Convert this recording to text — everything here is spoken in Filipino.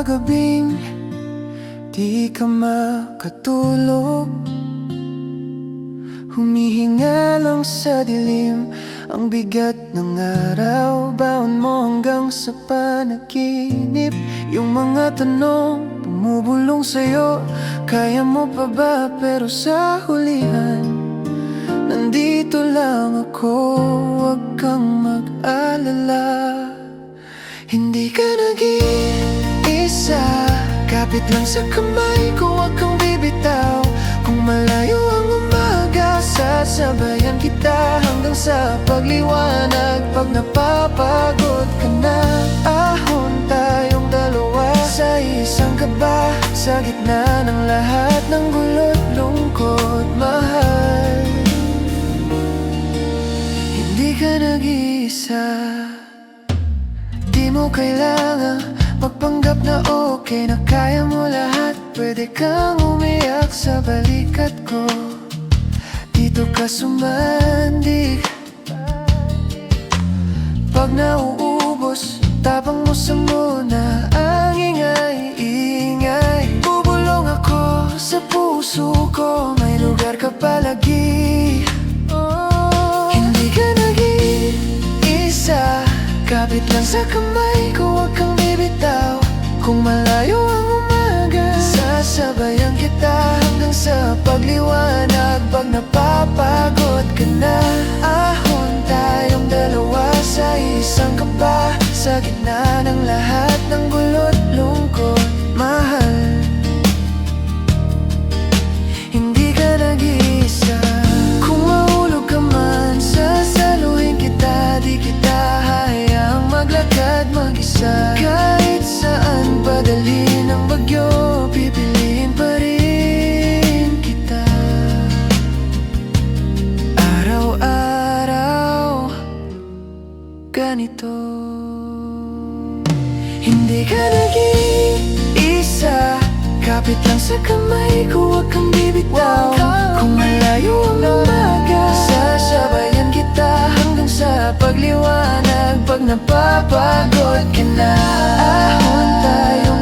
mga gabing di ka makatulog, humihinga lang sa dilim ang bigat ng araw. Baon mo hanggang sa panaginip, yung mga tanong bumubulong sa'yo. Kaya mo pa ba? Pero sa hulihan, nandito lang ako, huwag kang mag-alala. Hindi ka nag-iisa, kapit lang sa kamay ko, huwag kang bibitaw. Kung malayo ang umaga, sasabayan kita hanggang sa pagliwanag. Pag napapagod ka na, ahon tayong dalawa sa isang kaba, sa gitna ng lahat ng gulo't lungkot, mahal. Hindi ka nag-iisa. Di mo kailangang magpanggap na okay na kaya mo lahat. Pwede kang umiyak sa balikat ko, dito ka sumandik. Pag nauubos, tapang mo sa muna ang ingay-ingay. Bubulong ako sa puso ko, may lugar ka palagi. Hindi ka nag-iisa, kapit lang sa kamay ko, huwag kang bibitaw. Kung malayo ang umaga, sasabayan kita hanggang sa pagliwanag. Pag napapagod ka na, ahon tayong dalawa sa isang kaba, sa gitna ng lahat ng gulo't lungkot, mahal. Hindi ka nag-iisa. Kung mahulog ka man, sasaluhin kita. Di kita hayaang maglakad mag-isa. Kahit saan padalhin ng bagyo, pipiliin pa rin kita. Araw-araw ganito. Hindi ka nag-iisa, kapit lang sa kamay ko, huwag kang bibitaw. Kung malayo ang umaga, sasabayan kita hanggang sa pagliwanag. Pag napapagod ka na, ahon tayong